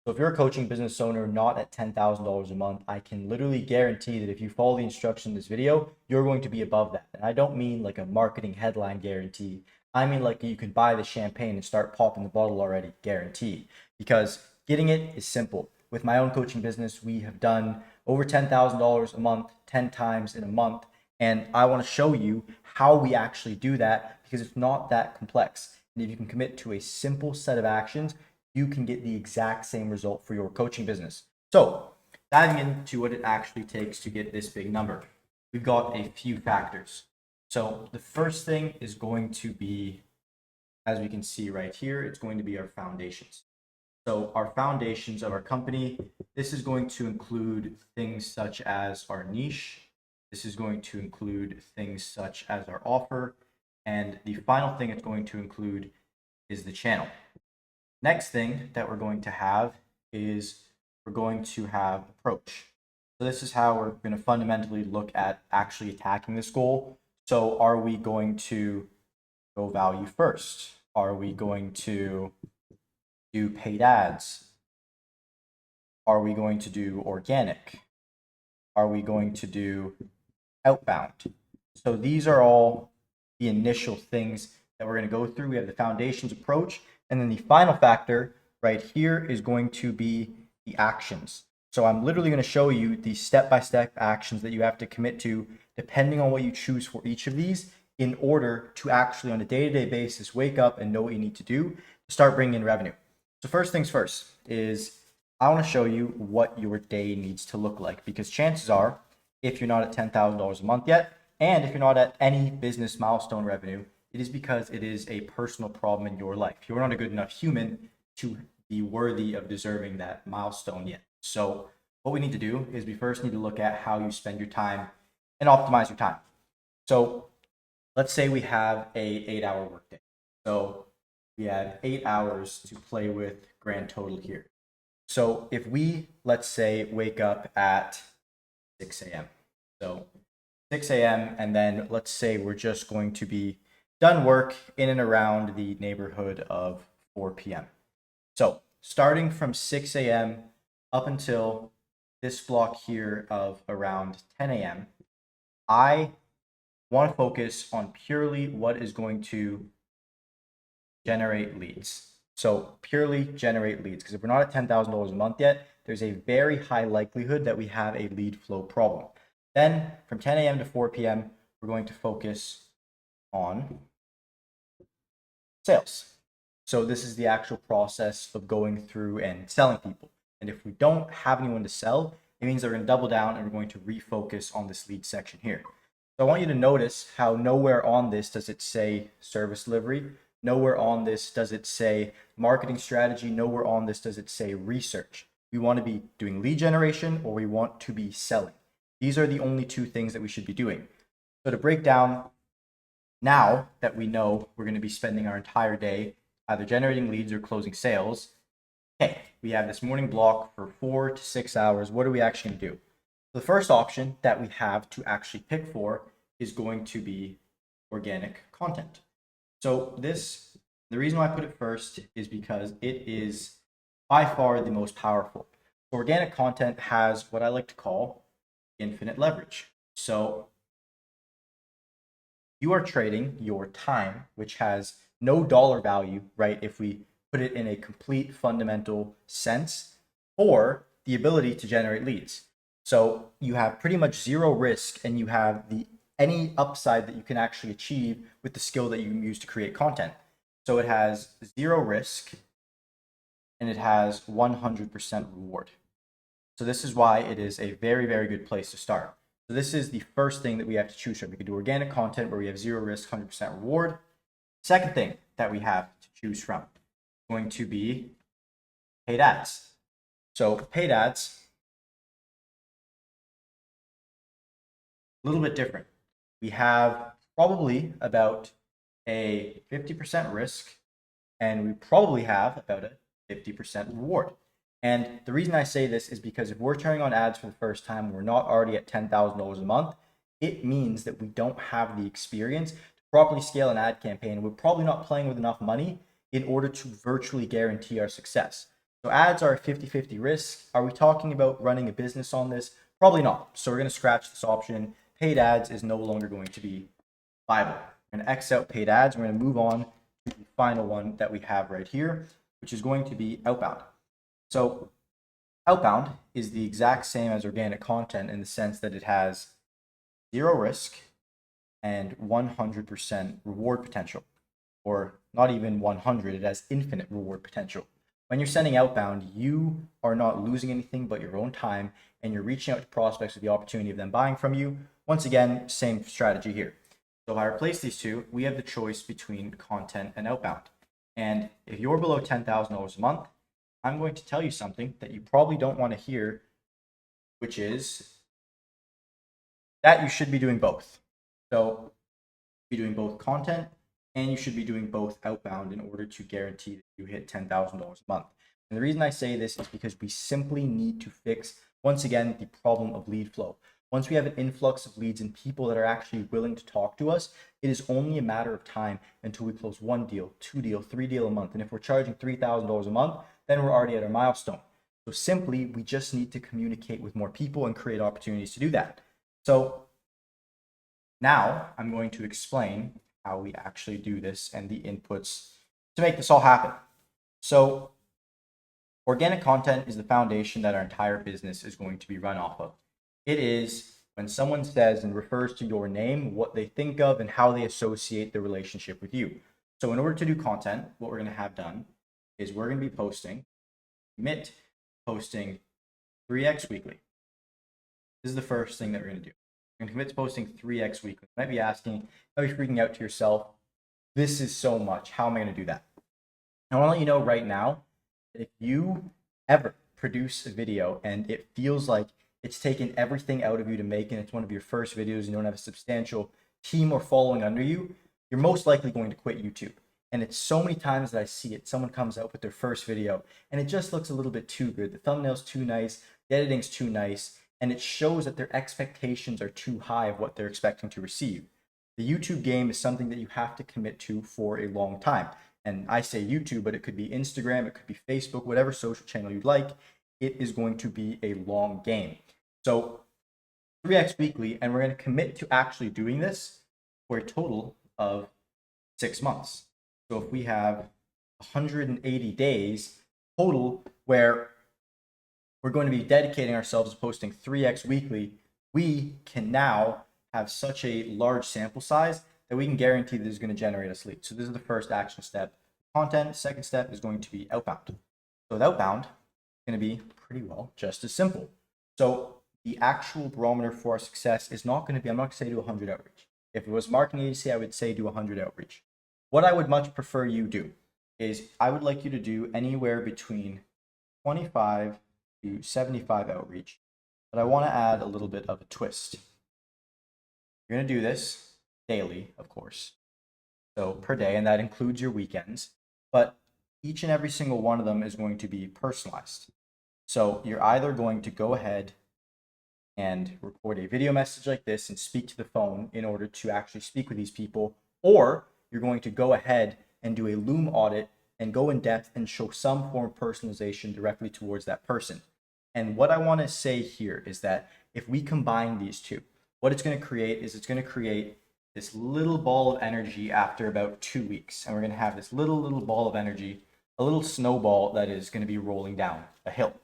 So if you're a coaching business owner not at $10,000 a month, I can literally guarantee that if you follow the instruction in this video, you're going to be above that. And I don't mean like a marketing headline guarantee. I mean like you can buy the champagne and start popping the bottle already guarantee. Because getting it is simple. With my own coaching business, we have done over $10,000 a month, 10 times in a month. And I want to show you how we actually do that because it's not that complex. And if you can commit to a simple set of actions, you can get the exact same result for your coaching business. So diving into what it actually takes to get this big number, we've got a few factors. So the first thing is going to be, as we can see right here, it's going to be our foundations. So our foundations of our company, this is going to include things such as our niche. This is going to include things such as our offer. And the final thing it's going to include is the channel. Next thing that we're going to have is we're going to have approach. So this is how we're going to fundamentally look at actually attacking this goal. So are we going to go value first? Are we going to do paid ads? Are we going to do organic? Are we going to do outbound? So these are all the initial things that we're going to go through. We have the foundations approach. And then the final factor right here is going to be the actions. So I'm literally going to show you the step-by-step actions that you have to commit to depending on what you choose for each of these in order to actually on a day-to-day basis wake up and know what you need to do to start bringing in revenue. So first things first is I want to show you what your day needs to look like because chances are if you're not at $10,000 a month yet and if you're not at any business milestone revenue, it is because it is a personal problem in your life. You're not a good enough human to be worthy of deserving that milestone yet. So what we need to do is we first need to look at how you spend your time and optimize your time. So let's say we have a 8-hour workday. So we have 8 hours to play with grand total here. So if we, let's say, wake up at 6 a.m. So 6 a.m. and then let's say we're just going to be done work in and around the neighborhood of 4 p.m. So starting from 6 a.m. up until this block here of around 10 a.m., I want to focus on purely what is going to generate leads. So purely generate leads, because if we're not at $10,000 a month yet, there's a very high likelihood that we have a lead flow problem. Then from 10 a.m. to 4 p.m., we're going to focus on sales. So this is the actual process of going through and selling people. And if we don't have anyone to sell, it means that we're going to double down and we're going to refocus on this lead section here. So I want you to notice how nowhere on this does it say service delivery. Nowhere on this does it say marketing strategy. Nowhere on this does it say research. We want to be doing lead generation or we want to be selling. These are the only two things that we should be doing. So to break down, now that we know we're going to be spending our entire day either generating leads or closing sales, okay, we have this morning block for 4 to 6 hours. What are we actually going to do? The first option that we have to actually pick for is going to be organic content. So the reason why I put it first is because it is by far the most powerful. Organic content has what I like to call infinite leverage. So you are trading your time, which has no dollar value, right? If we put it in a complete fundamental sense, for the ability to generate leads. So you have pretty much zero risk and you have any upside that you can actually achieve with the skill that you can use to create content. So it has zero risk and it has 100% reward. So this is why it is a very, very good place to start. So this is the first thing that we have to choose from. We can do organic content where we have zero risk, 100% reward. Second thing that we have to choose from is going to be paid ads. So paid ads, a little bit different. We have probably about a 50% risk and we probably have about a 50% reward. And the reason I say this is because if we're turning on ads for the first time, we're not already at $10,000 a month, it means that we don't have the experience to properly scale an ad campaign. We're probably not playing with enough money in order to virtually guarantee our success. So ads are a 50-50 risk. Are we talking about running a business on this? Probably not. So we're going to scratch this option. Paid ads is no longer going to be viable. We're going to X out paid ads. We're going to move on to the final one that we have right here, which is going to be outbound. So outbound is the exact same as organic content in the sense that it has zero risk and 100% reward potential, or not even 100, it has infinite reward potential. When you're sending outbound, you are not losing anything but your own time, and you're reaching out to prospects with the opportunity of them buying from you. Once again, same strategy here. So if I replace these two, we have the choice between content and outbound. And if you're below $10,000 a month, I'm going to tell you something that you probably don't want to hear, which is that you should be doing both. So be doing both content, and you should be doing both outbound in order to guarantee that you hit $10,000 a month. And the reason I say this is because we simply need to fix, once again, the problem of lead flow. Once we have an influx of leads and people that are actually willing to talk to us, it is only a matter of time until we close 1 deal, 2 deal, 3 deal a month. And if we're charging $3,000 a month, then we're already at our milestone. So simply, we just need to communicate with more people and create opportunities to do that. So now I'm going to explain how we actually do this and the inputs to make this all happen. So organic content is the foundation that our entire business is going to be run off of. It is when someone says and refers to your name, what they think of and how they associate the relationship with you. So in order to do content, what we're going to have done is we're going to be commit posting 3x weekly. This is the first thing that we're going to do. We're going to commit to posting 3x weekly. You might be asking, might be freaking out to yourself, this is so much. How am I going to do that? I want to let you know right now that if you ever produce a video and it feels like it's taken everything out of you to make, and it's one of your first videos, and you don't have a substantial team or following under you, you're most likely going to quit YouTube. And it's so many times that I see it. Someone comes out with their first video and it just looks a little bit too good. The thumbnail's too nice, the editing's too nice, and it shows that their expectations are too high of what they're expecting to receive. The YouTube game is something that you have to commit to for a long time. And I say YouTube, but it could be Instagram, it could be Facebook, whatever social channel you'd like. It is going to be a long game. So 3x weekly, and we're going to commit to actually doing this for a total of 6 months. So if we have 180 days total where we're going to be dedicating ourselves to posting 3x weekly, we can now have such a large sample size that we can guarantee that is going to generate us leads. So this is the first action step. Content. Second step is going to be outbound. So with outbound, it's going to be pretty well just as simple. So the actual barometer for our success is not going to be, I'm not going to say do 100 outreach. If it was marketing agency, I would say do 100 outreach. What I would much prefer you do is I would like you to do anywhere between 25 to 75 outreach, but I want to add a little bit of a twist. You're going to do this daily, of course, so per day, and that includes your weekends, but each and every single one of them is going to be personalized. So you're either going to go ahead and record a video message like this and speak to the phone in order to actually speak with these people, or you're going to go ahead and do a Loom audit and go in depth and show some form of personalization directly towards that person. And what I want to say here is that if we combine these two, what it's going to create is it's going to create this little ball of energy after about 2 weeks. And we're going to have this little ball of energy, a little snowball that is going to be rolling down a hill.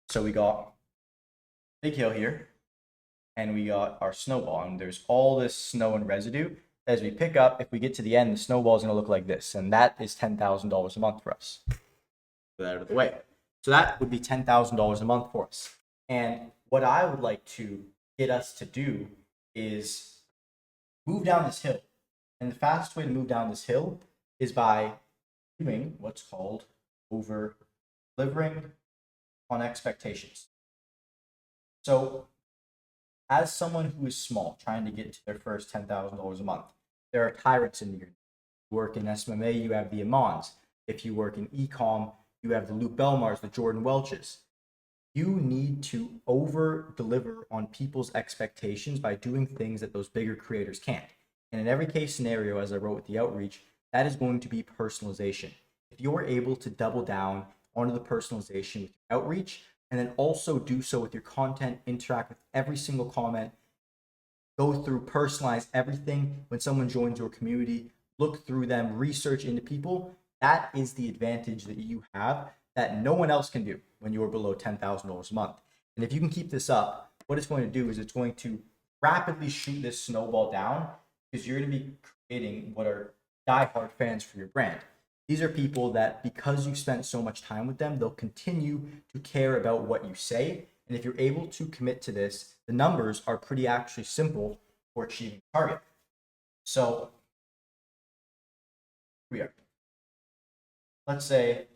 So we got big hill here, and we got our snowball, and there's all this snow and residue. As we pick up, if we get to the end, the snowball is going to look like this, and that is $10,000 a month for us. Put that out of the way. So that would be $10,000 a month for us. And what I would like to get us to do is move down this hill. And the fastest way to move down this hill is by doing what's called over-delivering on expectations. So as someone who is small, trying to get to their first $10,000 a month, there are tyrants in your. You work in SMMA, you have the Amons. If you work in e-com, you have the Luke Belmars, the Jordan Welches. You need to over-deliver on people's expectations by doing things that those bigger creators can't. And in every case scenario, as I wrote with the outreach, that is going to be personalization. If you're able to double down onto the personalization with your outreach, and then also do so with your content, interact with every single comment, go through, personalize everything when someone joins your community, look through them, research into people. That is the advantage that you have that no one else can do when you're below $10,000 a month. And if you can keep this up, what it's going to do is it's going to rapidly shoot this snowball down, because you're going to be creating what are diehard fans for your brand. These are people that, because you spent so much time with them, they'll continue to care about what you say. And if you're able to commit to this, the numbers are pretty actually simple for achieving target. So we are. Let's say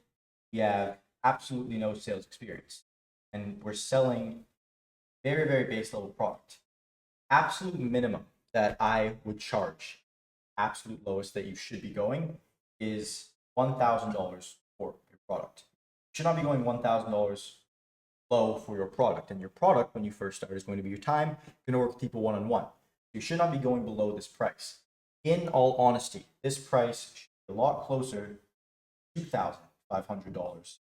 we have absolutely no sales experience and we're selling very, very base level product. Absolute minimum that I would charge, absolute lowest that you should be going, is $1,000 for your product. You should not be going $1,000 low for your product. And your product, when you first start, is going to be your time. You're going to work with people one-on-one. You should not be going below this price. In all honesty, this price should be a lot closer to $2,500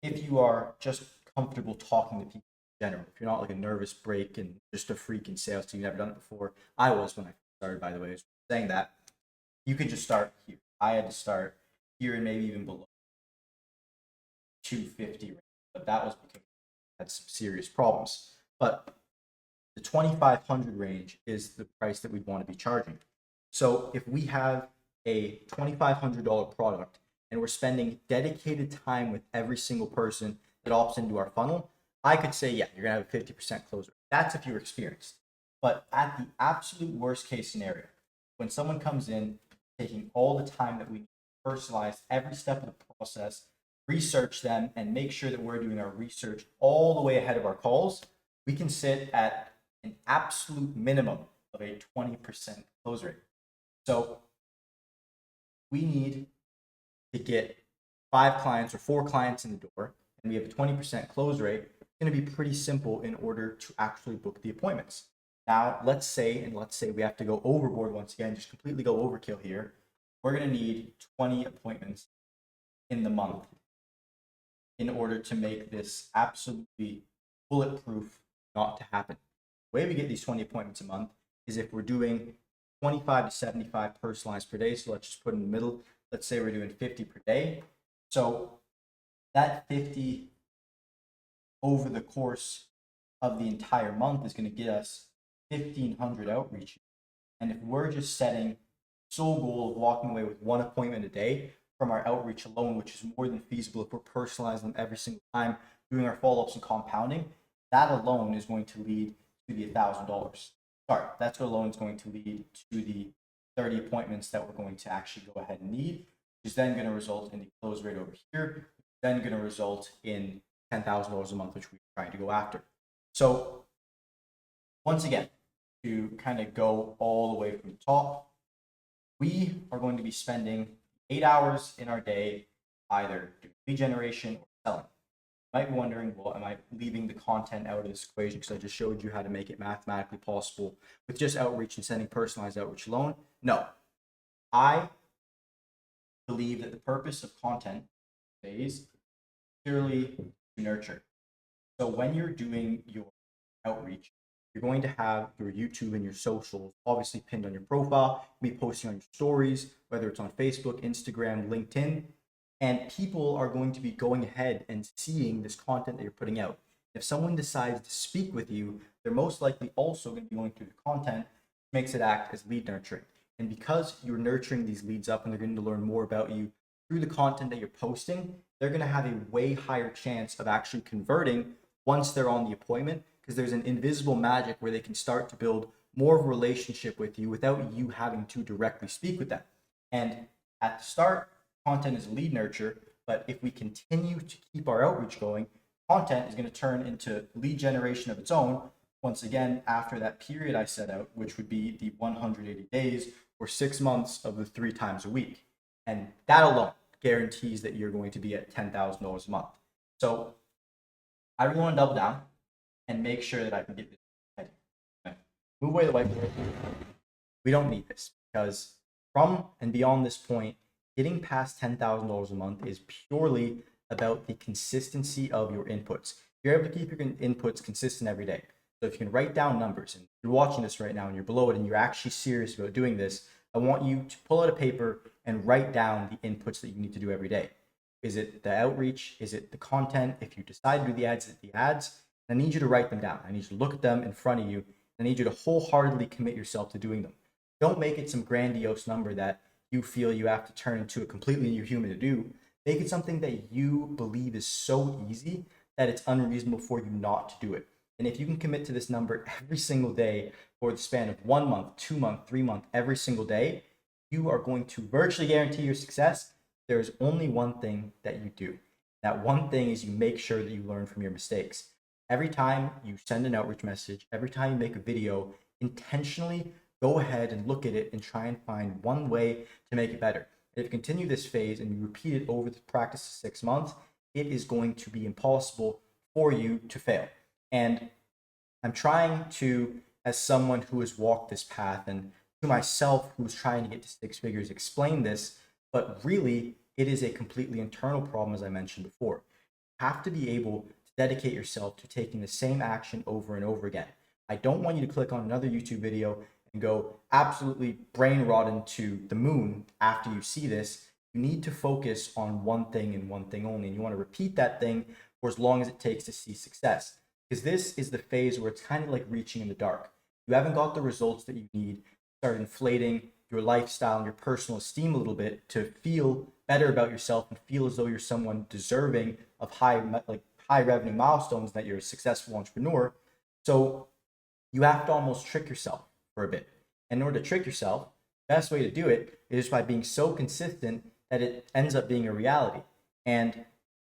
if you are just comfortable talking to people in general. If you're not like a nervous break and just a freak in sales team, you've never done it before. I was when I started, by the way. Saying that, you can just start here. I had to start here and maybe even below 250, but that was because I had some serious problems. But the 2,500 range is the price that we'd want to be charging. So if we have a $2,500 product and we're spending dedicated time with every single person that opts into our funnel, I could say, yeah, you're gonna have a 50% close rate. That's if you're experienced. But at the absolute worst case scenario, when someone comes in, taking all the time that we need to personalize every step of the process, research them, and make sure that we're doing our research all the way ahead of our calls, we can sit at an absolute minimum of a 20% close rate. So we need to get 5 clients or 4 clients in the door, and we have a 20% close rate. It's going to be pretty simple in order to actually book the appointments. Now, let's say we have to go overboard once again, just completely go overkill here. We're going to need 20 appointments in the month in order to make this absolutely bulletproof not to happen. The way we get these 20 appointments a month is if we're doing 25 to 75 personalized per day. So let's just put in the middle. Let's say we're doing 50 per day. So that 50 over the course of the entire month is going to get us 1,500 outreach. And if we're just setting sole goal of walking away with 1 appointment a day from our outreach alone, which is more than feasible if we're personalizing them every single time, doing our follow-ups and compounding, that alone is going to lead to the $1,000. Sorry, that alone is going to lead to the 30 appointments that we're going to actually go ahead and need, which is then going to result in the close rate over here, then going to result in $10,000 a month, which we're trying to go after. So once again, to kind of go all the way from the top, we are going to be spending 8 hours in our day either doing lead generation or selling. You might be wondering, well, am I leaving the content out of this equation because I just showed you how to make it mathematically possible with just outreach and sending personalized outreach alone? No. I believe that the purpose of content is purely to nurture. So when you're doing your outreach, you're going to have your YouTube and your socials obviously pinned on your profile, be posting on your stories, whether it's on Facebook, Instagram, LinkedIn, and people are going to be going ahead and seeing this content that you're putting out. If someone decides to speak with you, they're most likely also going to be going through the content, which makes it act as lead nurturing. And because you're nurturing these leads up and they're going to learn more about you through the content that you're posting, they're going to have a way higher chance of actually converting once they're on the appointment, because there's an invisible magic where they can start to build more of a relationship with you without you having to directly speak with them. And at the start, content is lead nurture, but if we continue to keep our outreach going, content is going to turn into lead generation of its own. Once again, after that period I set out, which would be the 180 days or 6 months of the 3 times a week. And that alone guarantees that you're going to be at $10,000 a month. So I really want to double down and make sure that I can get this heading. Okay. Move away the whiteboard. We don't need this, because from and beyond this point, getting past $10,000 a month is purely about the consistency of your inputs. You're able to keep your inputs consistent every day. So if you can write down numbers, and you're watching this right now and you're below it and you're actually serious about doing this, I want you to pull out a paper and write down the inputs that you need to do every day. Is it the outreach? Is it the content? If you decide to do the ads, is it the ads? I need you to write them down. I need you to look at them in front of you. I need you to wholeheartedly commit yourself to doing them. Don't make it some grandiose number that you feel you have to turn into a completely new human to do. Make it something that you believe is so easy that it's unreasonable for you not to do it. And if you can commit to this number every single day for the span of 1 month, 2 month, 3 month, every single day, you are going to virtually guarantee your success. There is only one thing that you do. That one thing is you make sure that you learn from your mistakes. Every time you send an outreach message, every time you make a video, intentionally go ahead and look at it and try and find one way to make it better. If you continue this phase and you repeat it over the practice of 6 months, it is going to be impossible for you to fail. And I'm trying to, as someone who has walked this path and to myself who's trying to get to 6 figures, explain this, but really it is a completely internal problem, as I mentioned before. You have to be able to dedicate yourself to taking the same action over and over again. I don't want you to click on another YouTube video and go absolutely brain rotten to the moon after you see this. You need to focus on one thing and one thing only. And you want to repeat that thing for as long as it takes to see success. Because this is the phase where it's kind of like reaching in the dark. You haven't got the results that you need. Start inflating your lifestyle and your personal esteem a little bit to feel better about yourself and feel as though you're someone deserving of high revenue milestones, that you're a successful entrepreneur. So you have to almost trick yourself for a bit. And in order to trick yourself, the best way to do it is by being so consistent that it ends up being a reality. And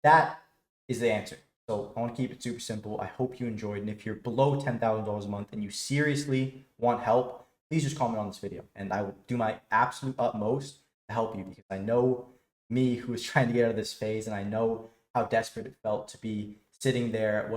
that is the answer. So I want to keep it super simple. I hope you enjoyed. And if you're below $10,000 a month and you seriously want help, please just comment on this video and I will do my absolute utmost to help you, because I know me, who was trying to get out of this phase, and I know how desperate it felt to be sitting there at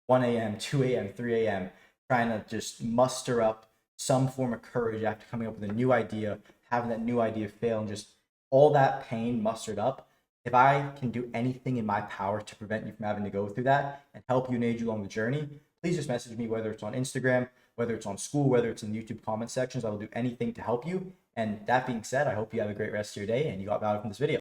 1 a.m., 2 a.m., 3 a.m., trying to just muster up some form of courage after coming up with a new idea, having that new idea fail, and just all that pain mustered up. If I can do anything in my power to prevent you from having to go through that and help you and aid you along the journey, please just message me, whether it's on Instagram, whether it's on school, whether it's in the YouTube comment sections. I will do anything to help you. And that being said, I hope you have a great rest of your day and you got value from this video.